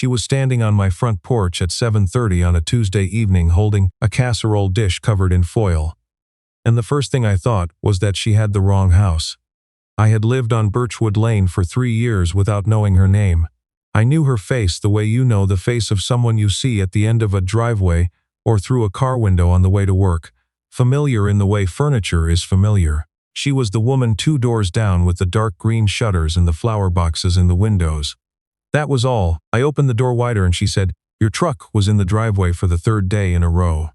She was standing on my front porch at 7:30 on a Tuesday evening holding a casserole dish covered in foil. And the first thing I thought was that she had the wrong house. I had lived on Birchwood Lane for 3 years without knowing her name. I knew her face the way you know the face of someone you see at the end of a driveway or through a car window on the way to work, familiar in the way furniture is familiar. She was the woman 2 doors down with the dark green shutters and the flower boxes in the windows. That was all. I opened the door wider and she said, "Your truck was in the driveway for the 3rd day in a row.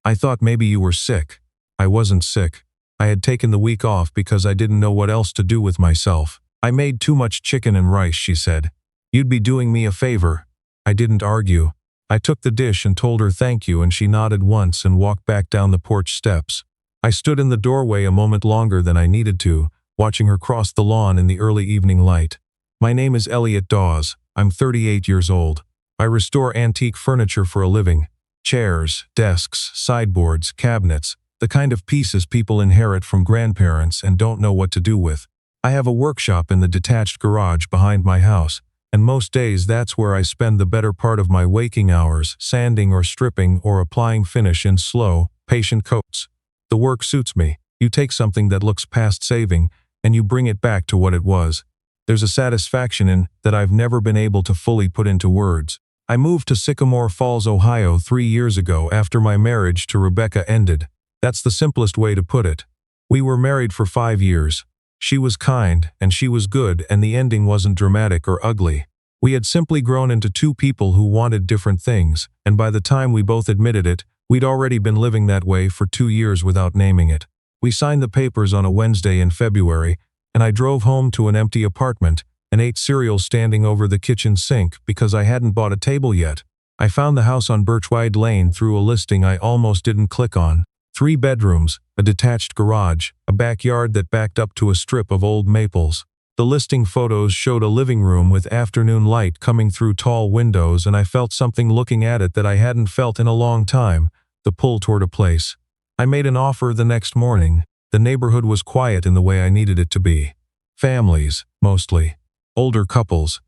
I thought maybe you were sick." I wasn't sick. I had taken the week off because I didn't know what else to do with myself. "I made too much chicken and rice," she said. "You'd be doing me a favor." I didn't argue. I took the dish and told her thank you, and she nodded once and walked back down the porch steps. I stood in the doorway a moment longer than I needed to, watching her cross the lawn in the early evening light. "My name is Elliot Dawes. I'm 38 years old. I restore antique furniture for a living. Chairs, desks, sideboards, cabinets, the kind of pieces people inherit from grandparents and don't know what to do with. I have a workshop in the detached garage behind my house, and most days that's where I spend the better part of my waking hours, sanding or stripping or applying finish in slow, patient coats. The work suits me. You take something that looks past saving, and you bring it back to what it was. There's a satisfaction in that I've never been able to fully put into words. I moved to Sycamore Falls, Ohio 3 years ago after my marriage to Rebecca ended. That's the simplest way to put it. We were married for 5 years. She was kind, and she was good, and the ending wasn't dramatic or ugly. We had simply grown into 2 people who wanted different things, and by the time we both admitted it, we'd already been living that way for 2 years without naming it. We signed the papers on a Wednesday in February, and I drove home to an empty apartment and ate cereal standing over the kitchen sink because I hadn't bought a table yet. I found the house on Birchwood Lane through a listing I almost didn't click on. 3 bedrooms, a detached garage, a backyard that backed up to a strip of old maples. The listing photos showed a living room with afternoon light coming through tall windows, and I felt something looking at it that I hadn't felt in a long time, the pull toward a place. I made an offer the next morning. The neighborhood was quiet in the way I needed it to be. Families, mostly. Older couples.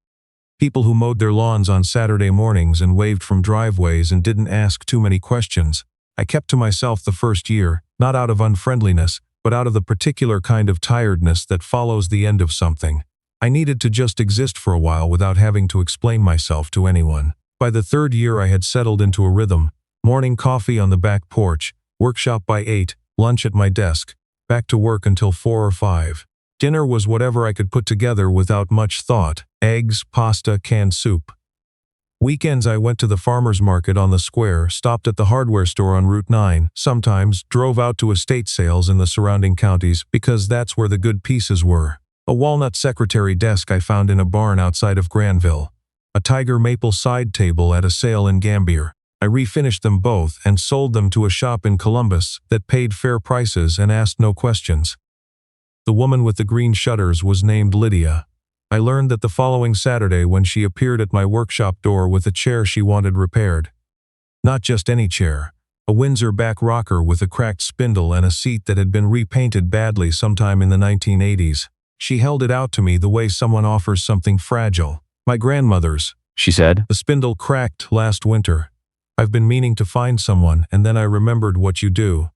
People who mowed their lawns on Saturday mornings and waved from driveways and didn't ask too many questions. I kept to myself the first year, not out of unfriendliness, but out of the particular kind of tiredness that follows the end of something. I needed to just exist for a while without having to explain myself to anyone. By the 3rd year I had settled into a rhythm. Morning coffee on the back porch, workshop by 8, lunch at my desk, back to work until 4 or 5. Dinner was whatever I could put together without much thought: eggs, pasta, canned soup. Weekends I went to the farmer's market on the square, stopped at the hardware store on Route 9, sometimes drove out to estate sales in the surrounding counties because that's where the good pieces were. A walnut secretary desk I found in a barn outside of Granville. A tiger maple side table at a sale in Gambier. I refinished them both and sold them to a shop in Columbus that paid fair prices and asked no questions. The woman with the green shutters was named Lydia. I learned that the following Saturday when she appeared at my workshop door with a chair she wanted repaired. Not just any chair. A Windsor back rocker with a cracked spindle and a seat that had been repainted badly sometime in the 1980s. She held it out to me the way someone offers something fragile. "My grandmother's," she said. "The spindle cracked last winter. I've been meaning to find someone, and then I remembered what you do."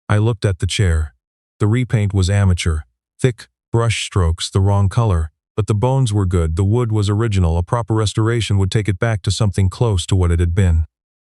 I looked at the chair. The repaint was amateur. Thick brush strokes, the wrong color. But the bones were good, the wood was original, a proper restoration would take it back to something close to what it had been.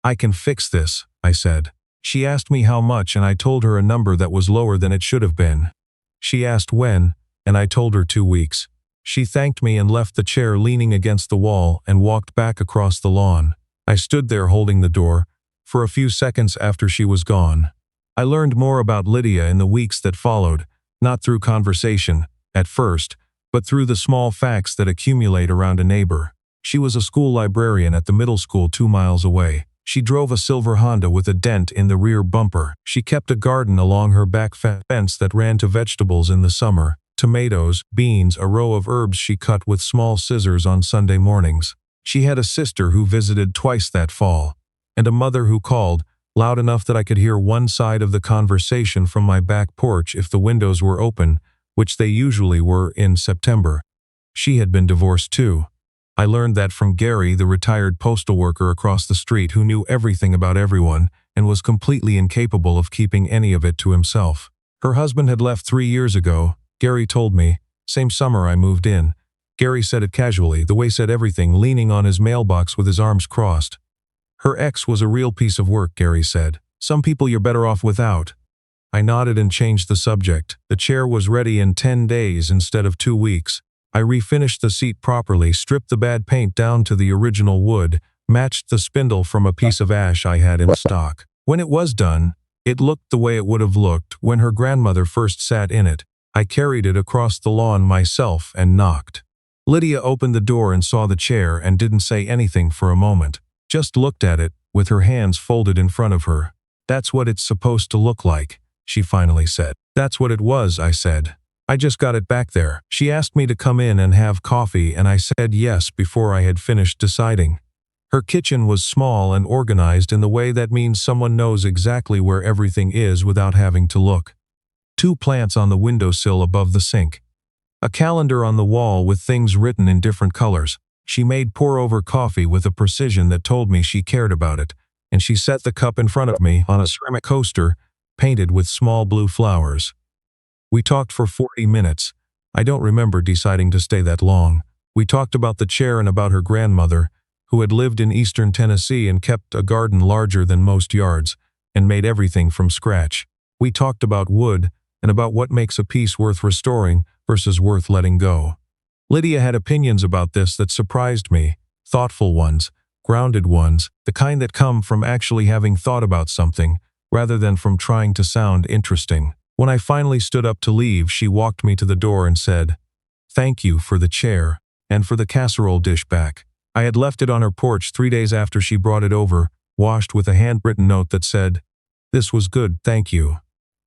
"I can fix this," I said. She asked me how much, and I told her a number that was lower than it should have been. She asked when, and I told her 2 weeks. She thanked me and left the chair leaning against the wall and walked back across the lawn. I stood there holding the door for a few seconds after she was gone. I learned more about Lydia in the weeks that followed, not through conversation, at first, but through the small facts that accumulate around a neighbor. She was a school librarian at the middle school 2 miles away. She drove a silver Honda with a dent in the rear bumper. She kept a garden along her back fence that ran to vegetables in the summer. Tomatoes, beans, a row of herbs she cut with small scissors on Sunday mornings. She had a sister who visited twice that fall, and a mother who called, loud enough that I could hear one side of the conversation from my back porch if the windows were open, which they usually were in September. She had been divorced too. I learned that from Gary, the retired postal worker across the street who knew everything about everyone and was completely incapable of keeping any of it to himself. Her husband had left 3 years ago, Gary told me. Same summer I moved in. Gary said it casually, the way said everything, leaning on his mailbox with his arms crossed. Her ex was a real piece of work, Gary said. Some people you're better off without. I nodded and changed the subject. The chair was ready in 10 days instead of 2 weeks. I refinished the seat properly, stripped the bad paint down to the original wood, matched the spindle from a piece of ash I had in stock. When it was done, it looked the way it would have looked when her grandmother first sat in it. I carried it across the lawn myself and knocked. Lydia opened the door and saw the chair and didn't say anything for a moment. Just looked at it, with her hands folded in front of her. That's what it's supposed to look like, she finally said. That's what it was, I said. I just got it back there. She asked me to come in and have coffee and I said yes before I had finished deciding. Her kitchen was small and organized in the way that means someone knows exactly where everything is without having to look. 2 plants on the windowsill above the sink. A calendar on the wall with things written in different colors. She made pour-over coffee with a precision that told me she cared about it, and she set the cup in front of me on a ceramic coaster painted with small blue flowers. We talked for 40 minutes. I don't remember deciding to stay that long. We talked about the chair and about her grandmother, who had lived in eastern Tennessee and kept a garden larger than most yards, and made everything from scratch. We talked about wood, and about what makes a piece worth restoring versus worth letting go. Lydia had opinions about this that surprised me, thoughtful ones, grounded ones, the kind that come from actually having thought about something, rather than from trying to sound interesting. When I finally stood up to leave, she walked me to the door and said, "Thank you for the chair, and for the casserole dish back." I had left it on her porch 3 days after she brought it over, washed with a handwritten note that said, "This was good, thank you."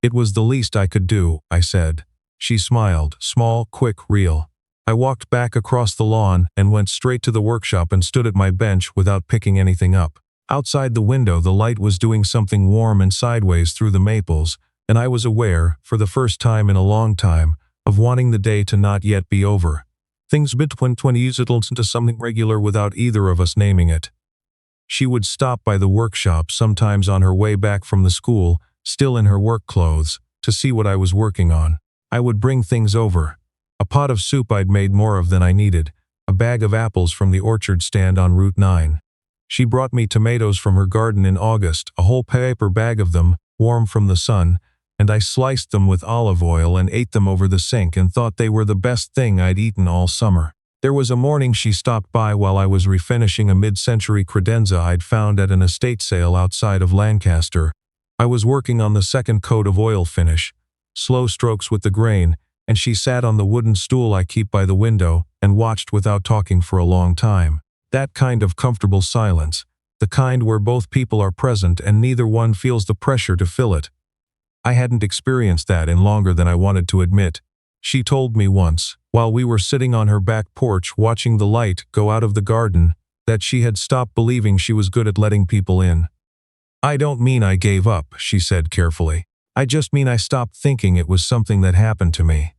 It was the least I could do, I said. She smiled, small, quick, real. I walked back across the lawn and went straight to the workshop and stood at my bench without picking anything up. Outside the window, the light was doing something warm and sideways through the maples, and I was aware, for the first time in a long time, of wanting the day to not yet be over. Things between 20 settles into something regular without either of us naming it. She would stop by the workshop sometimes on her way back from the school, still in her work clothes, to see what I was working on. I would bring things over. A pot of soup I'd made more of than I needed, a bag of apples from the orchard stand on Route 9. She brought me tomatoes from her garden in August, a whole paper bag of them, warm from the sun, and I sliced them with olive oil and ate them over the sink and thought they were the best thing I'd eaten all summer. There was a morning she stopped by while I was refinishing a mid-century credenza I'd found at an estate sale outside of Lancaster. I was working on the second coat of oil finish, slow strokes with the grain, and she sat on the wooden stool I keep by the window and watched without talking for a long time. That kind of comfortable silence, the kind where both people are present and neither one feels the pressure to fill it. I hadn't experienced that in longer than I wanted to admit. She told me once, while we were sitting on her back porch watching the light go out of the garden, that she had stopped believing she was good at letting people in. "I don't mean I gave up," she said carefully. "I just mean I stopped thinking it was something that happened to me."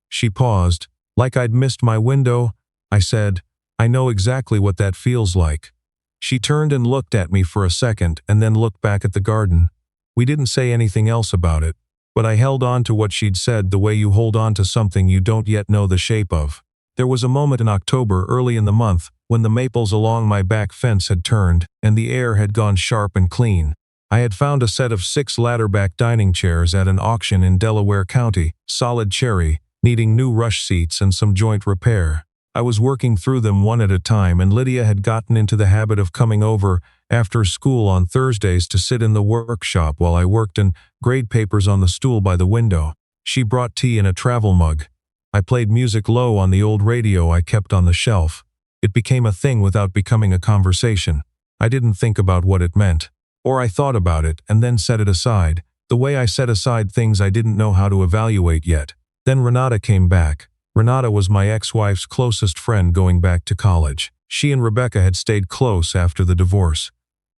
She paused. "Like I'd missed my window?" I said. "I know exactly what that feels like." She turned and looked at me for a second and then looked back at the garden. We didn't say anything else about it, but I held on to what she'd said the way you hold on to something you don't yet know the shape of. There was a moment in October early in the month when the maples along my back fence had turned and the air had gone sharp and clean. I had found a set of 6 ladder-back dining chairs at an auction in Delaware County, solid cherry, needing new rush seats and some joint repair. I was working through them one at a time, and Lydia had gotten into the habit of coming over after school on Thursdays to sit in the workshop while I worked and grade papers on the stool by the window. She brought tea in a travel mug. I played music low on the old radio I kept on the shelf. It became a thing without becoming a conversation. I didn't think about what it meant. Or I thought about it and then set it aside, the way I set aside things I didn't know how to evaluate yet. Then Renata came back. Renata was my ex-wife's closest friend going back to college. She and Rebecca had stayed close after the divorce,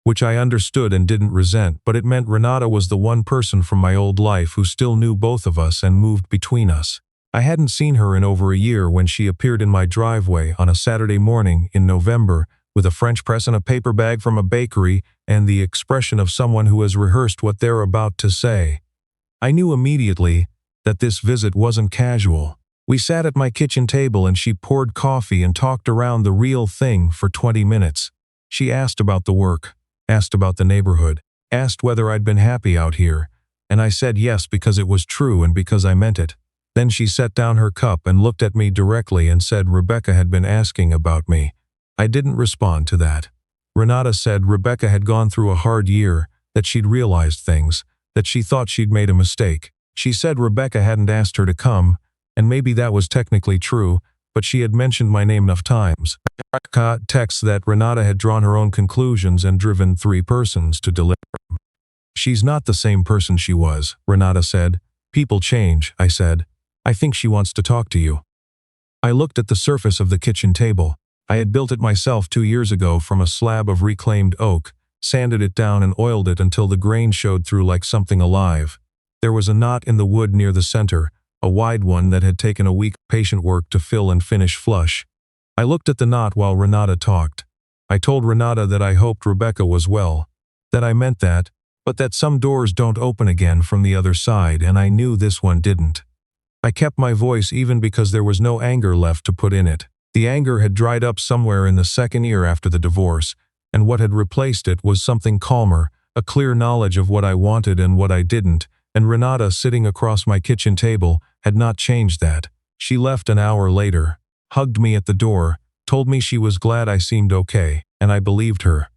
which I understood and didn't resent, but it meant Renata was the one person from my old life who still knew both of us and moved between us. I hadn't seen her in over a year when she appeared in my driveway on a Saturday morning in November with a French press and a paper bag from a bakery and the expression of someone who has rehearsed what they're about to say. I knew immediately that this visit wasn't casual. We sat at my kitchen table and she poured coffee and talked around the real thing for 20 minutes. She asked about the work, asked about the neighborhood, asked whether I'd been happy out here, and I said yes because it was true and because I meant it. Then she set down her cup and looked at me directly and said Rebecca had been asking about me. I didn't respond to that. Renata said Rebecca had gone through a hard year, that she'd realized things, that she thought she'd made a mistake. She said Rebecca hadn't asked her to come, and maybe that was technically true, but she had mentioned my name enough times. Texts that Renata had drawn her own conclusions and driven 3 persons to deliver. She's not the same person she was, Renata said. People change, I said. I think she wants to talk to you. I looked at the surface of the kitchen table. I had built it myself 2 years ago from a slab of reclaimed oak, sanded it down and oiled it until the grain showed through like something alive. There was a knot in the wood near the center, a wide one that had taken a week of patient work to fill and finish flush. I looked at the knot while Renata talked. I told Renata that I hoped Rebecca was well, that I meant that, but that some doors don't open again from the other side, and I knew this one didn't. I kept my voice even because there was no anger left to put in it. The anger had dried up somewhere in the second year after the divorce, and what had replaced it was something calmer, a clear knowledge of what I wanted and what I didn't, and Renata, sitting across my kitchen table, had not changed that. She left an hour later, hugged me at the door, told me she was glad I seemed okay, and I believed her.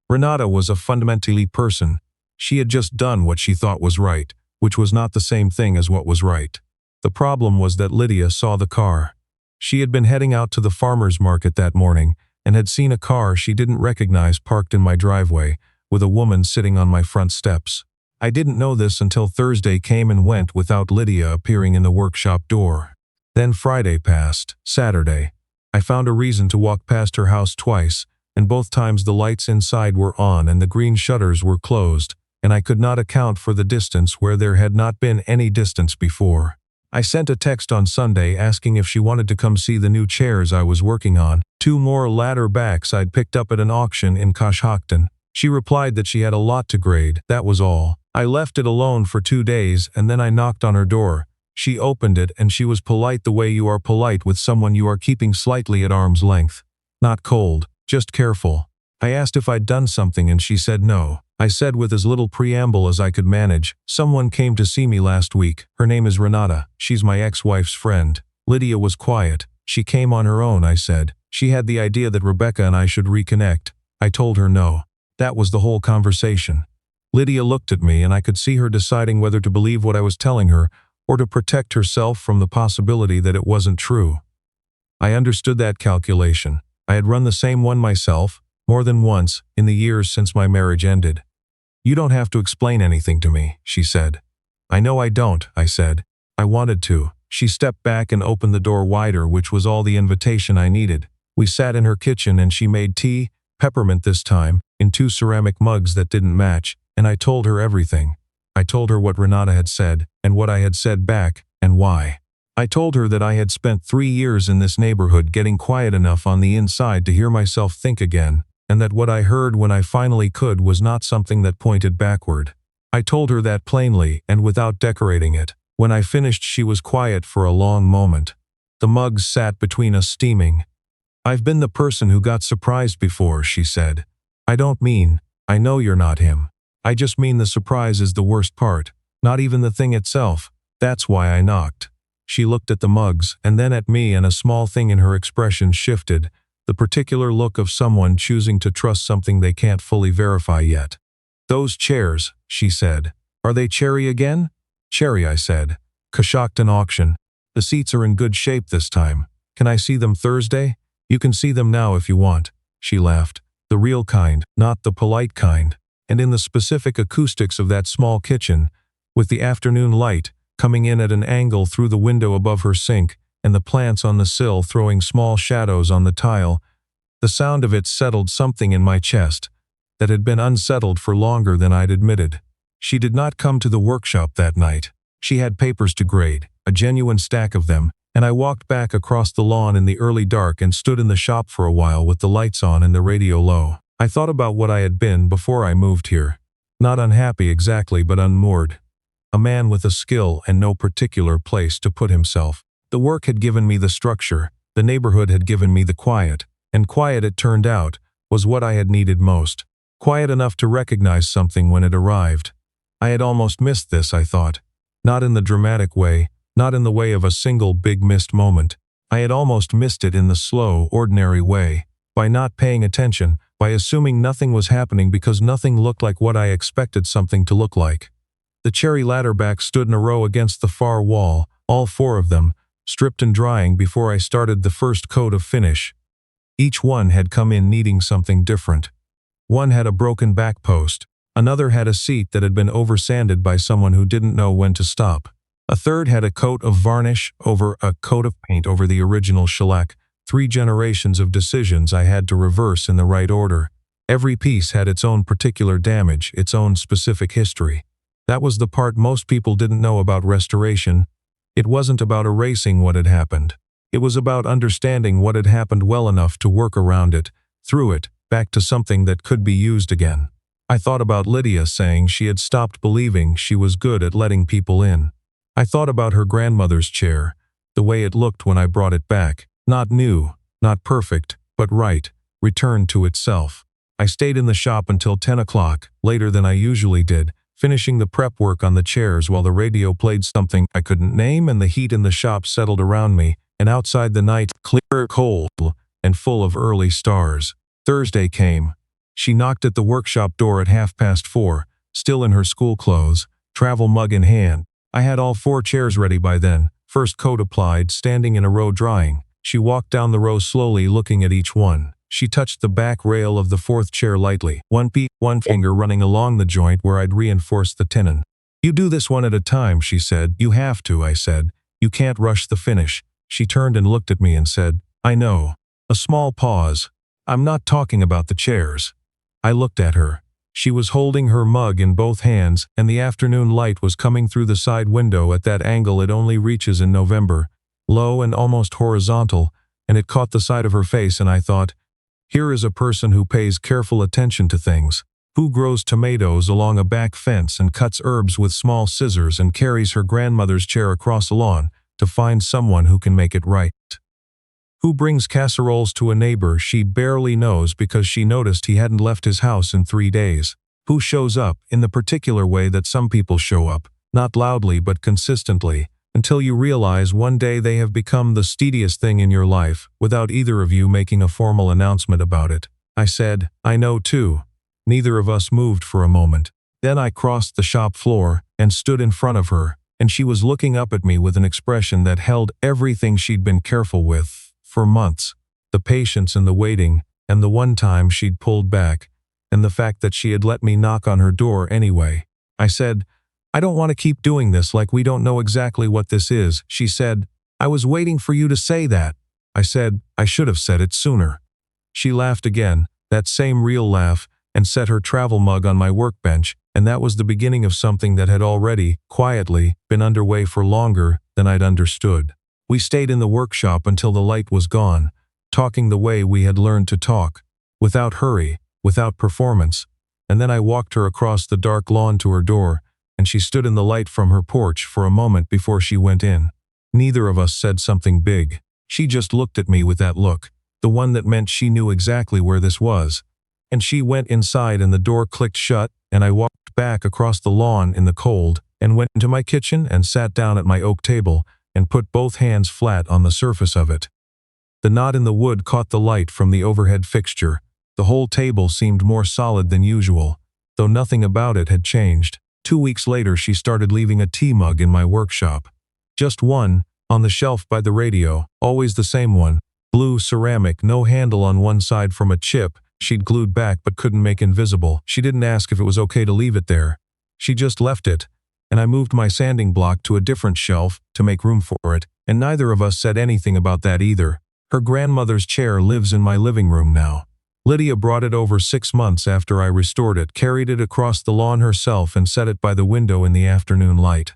Renata was a fundamentally person. She had just done what she thought was right, which was not the same thing as what was right. The problem was that Lydia saw the car. She had been heading out to the farmer's market that morning and had seen a car she didn't recognize parked in my driveway, with a woman sitting on my front steps. I didn't know this until Thursday came and went without Lydia appearing in the workshop door. Then Friday passed, Saturday. I found a reason to walk past her house twice, and both times the lights inside were on and the green shutters were closed, and I could not account for the distance where there had not been any distance before. I sent a text on Sunday asking if she wanted to come see the new chairs I was working on, 2 more ladder backs I'd picked up at an auction in Coshocton. She replied that she had a lot to grade, that was all. I left it alone for 2 days and then I knocked on her door. She opened it and she was polite the way you are polite with someone you are keeping slightly at arm's length. Not cold, just careful. I asked if I'd done something and she said no. I said with as little preamble as I could manage, someone came to see me last week. Her name is Renata. She's my ex-wife's friend. Lydia was quiet. She came on her own, I said. She had the idea that Rebecca and I should reconnect. I told her no. That was the whole conversation. Lydia looked at me and I could see her deciding whether to believe what I was telling her or to protect herself from the possibility that it wasn't true. I understood that calculation. I had run the same one myself, more than once, in the years since my marriage ended. You don't have to explain anything to me, she said. I know I don't, I said. I wanted to. She stepped back and opened the door wider, which was all the invitation I needed. We sat in her kitchen and she made tea, peppermint this time, in 2 ceramic mugs that didn't match, and I told her everything. I told her what Renata had said, and what I had said back, and why. I told her that I had spent 3 years in this neighborhood getting quiet enough on the inside to hear myself think again, and that what I heard when I finally could was not something that pointed backward. I told her that plainly and without decorating it. When I finished, she was quiet for a long moment. The mugs sat between us steaming. I've been the person who got surprised before, she said. I know you're not him. I just mean the surprise is the worst part, not even the thing itself. That's why I knocked. She looked at the mugs and then at me, and a small thing in her expression shifted. The particular look of someone choosing to trust something they can't fully verify yet. Those chairs, she said. Are they cherry again? Cherry, I said. Coshocton auction. The seats are in good shape this time. Can I see them Thursday? You can see them now if you want. She laughed. The real kind, not the polite kind. And in the specific acoustics of that small kitchen, with the afternoon light coming in at an angle through the window above her sink, and the plants on the sill throwing small shadows on the tile, the sound of it settled something in my chest that had been unsettled for longer than I'd admitted. She did not come to the workshop that night. She had papers to grade, a genuine stack of them, and I walked back across the lawn in the early dark and stood in the shop for a while with the lights on and the radio low. I thought about what I had been before I moved here. Not unhappy exactly, but unmoored. A man with a skill and no particular place to put himself. The work had given me the structure, the neighborhood had given me the quiet, and quiet, it turned out, was what I had needed most. Quiet enough to recognize something when it arrived. I had almost missed this, I thought. Not in the dramatic way, not in the way of a single big missed moment. I had almost missed it in the slow, ordinary way, by not paying attention, by assuming nothing was happening because nothing looked like what I expected something to look like. The cherry ladderbacks stood in a row against the far wall, all four of them, stripped and drying before I started the first coat of finish. Each one had come in needing something different. One had a broken back post. Another had a seat that had been over-sanded by someone who didn't know when to stop. A third had a coat of varnish over a coat of paint over the original shellac. 3 generations of decisions I had to reverse in the right order. Every piece had its own particular damage, its own specific history. That was the part most people didn't know about restoration. It wasn't about erasing what had happened. It was about understanding what had happened well enough to work around it, through it, back to something that could be used again. I thought about Lydia saying she had stopped believing she was good at letting people in. I thought about her grandmother's chair, the way it looked when I brought it back. Not new, not perfect, but right, returned to itself. I stayed in the shop until 10 o'clock, later than I usually did, finishing the prep work on the chairs while the radio played something I couldn't name and the heat in the shop settled around me, and outside the night, clear, cold, and full of early stars. Thursday came. She knocked at the workshop door at 4:30, still in her school clothes, travel mug in hand. I had all 4 chairs ready by then, first coat applied, standing in a row drying. She walked down the row slowly, looking at each one. She touched the back rail of the 4th chair lightly, one finger running along the joint where I'd reinforced the tenon. "You do this one at a time," she said. "You have to," I said. "You can't rush the finish." She turned and looked at me and said, "I know." A small pause. "I'm not talking about the chairs." I looked at her. She was holding her mug in both hands, and the afternoon light was coming through the side window at that angle it only reaches in November, low and almost horizontal, and it caught the side of her face, and I thought, here is a person who pays careful attention to things, who grows tomatoes along a back fence and cuts herbs with small scissors and carries her grandmother's chair across a lawn to find someone who can make it right. Who brings casseroles to a neighbor she barely knows because she noticed he hadn't left his house in 3 days. Who shows up in the particular way that some people show up, not loudly but consistently, until you realize one day they have become the steadiest thing in your life, without either of you making a formal announcement about it. I said, "I know too." Neither of us moved for a moment. Then I crossed the shop floor and stood in front of her, and she was looking up at me with an expression that held everything she'd been careful with for months. The patience and the waiting, and the one time she'd pulled back, and the fact that she had let me knock on her door anyway. I said, "I don't want to keep doing this like we don't know exactly what this is." She said, "I was waiting for you to say that." I said, "I should have said it sooner." She laughed again, that same real laugh, and set her travel mug on my workbench, and that was the beginning of something that had already, quietly, been underway for longer than I'd understood. We stayed in the workshop until the light was gone, talking the way we had learned to talk, without hurry, without performance, and then I walked her across the dark lawn to her door, and she stood in the light from her porch for a moment before she went in. Neither of us said something big. She just looked at me with that look, the one that meant she knew exactly where this was. And she went inside and the door clicked shut, and I walked back across the lawn in the cold, and went into my kitchen and sat down at my oak table, and put both hands flat on the surface of it. The knot in the wood caught the light from the overhead fixture. The whole table seemed more solid than usual, though nothing about it had changed. 2 weeks later she started leaving a tea mug in my workshop. Just one, on the shelf by the radio, always the same one. Blue ceramic, no handle on one side from a chip she'd glued back but couldn't make invisible. She didn't ask if it was okay to leave it there. She just left it, and I moved my sanding block to a different shelf to make room for it, and neither of us said anything about that either. Her grandmother's chair lives in my living room now. Lydia brought it over 6 months after I restored it, carried it across the lawn herself and set it by the window in the afternoon light.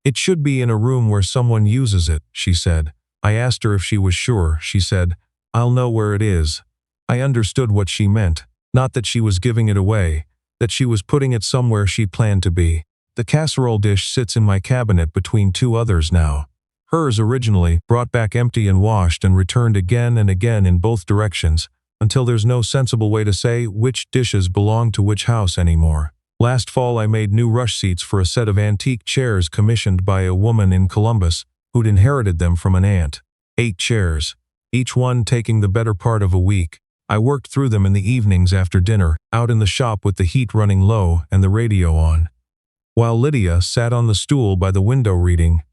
"It should be in a room where someone uses it," she said. I asked her if she was sure. She said, "I'll know where it is." I understood what she meant. Not that she was giving it away, that she was putting it somewhere she'd planned to be. The casserole dish sits in my cabinet between two others now. Hers originally, brought back empty and washed and returned again and again in both directions, until there's no sensible way to say which dishes belong to which house anymore. Last fall I made new rush seats for a set of antique chairs commissioned by a woman in Columbus who'd inherited them from an aunt. 8 chairs, each one taking the better part of a week. I worked through them in the evenings after dinner, out in the shop with the heat running low and the radio on, while Lydia sat on the stool by the window reading,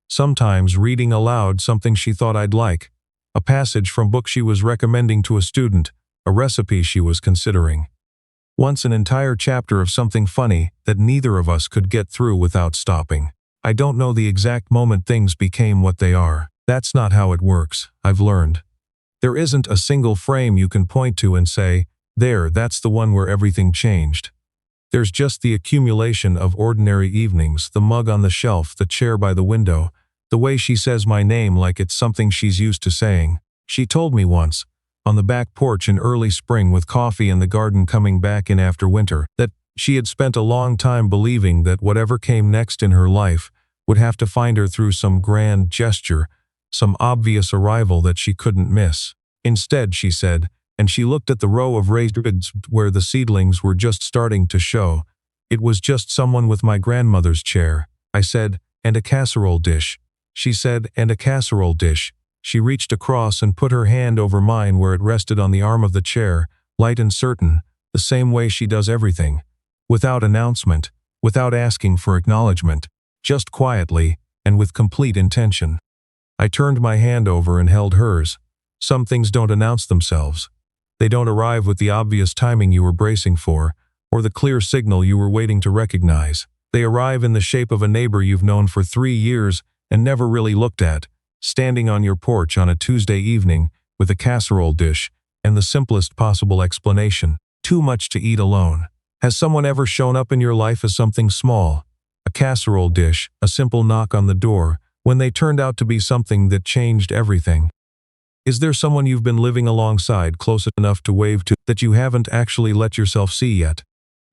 sometimes reading aloud something she thought I'd like, a passage from book she was recommending to a student, a recipe she was considering. Once an entire chapter of something funny that neither of us could get through without stopping. I don't know the exact moment things became what they are. That's not how it works, I've learned. There isn't a single frame you can point to and say, "There, that's the one where everything changed." There's just the accumulation of ordinary evenings, the mug on the shelf, the chair by the window, the way she says my name like it's something she's used to saying. She told me once, on the back porch in early spring with coffee and the garden coming back in after winter, that she had spent a long time believing that whatever came next in her life would have to find her through some grand gesture, some obvious arrival that she couldn't miss. Instead, she said, and she looked at the row of raised beds where the seedlings were just starting to show, "It was just someone with my grandmother's chair." I said, "And a casserole dish." She said, "And a casserole dish." She reached across and put her hand over mine where it rested on the arm of the chair, light and certain, the same way she does everything. Without announcement, without asking for acknowledgement, just quietly, and with complete intention. I turned my hand over and held hers. Some things don't announce themselves. They don't arrive with the obvious timing you were bracing for, or the clear signal you were waiting to recognize. They arrive in the shape of a neighbor you've known for 3 years and never really looked at, standing on your porch on a Tuesday evening with a casserole dish and the simplest possible explanation: too much to eat alone. Has someone ever shown up in your life as something small? A casserole dish, a simple knock on the door, when they turned out to be something that changed everything? Is there someone you've been living alongside close enough to wave to that you haven't actually let yourself see yet?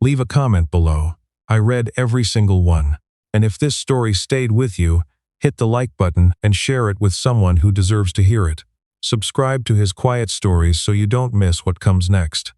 Leave a comment below. I read every single one. And if this story stayed with you, hit the like button and share it with someone who deserves to hear it. Subscribe to his quiet stories so you don't miss what comes next.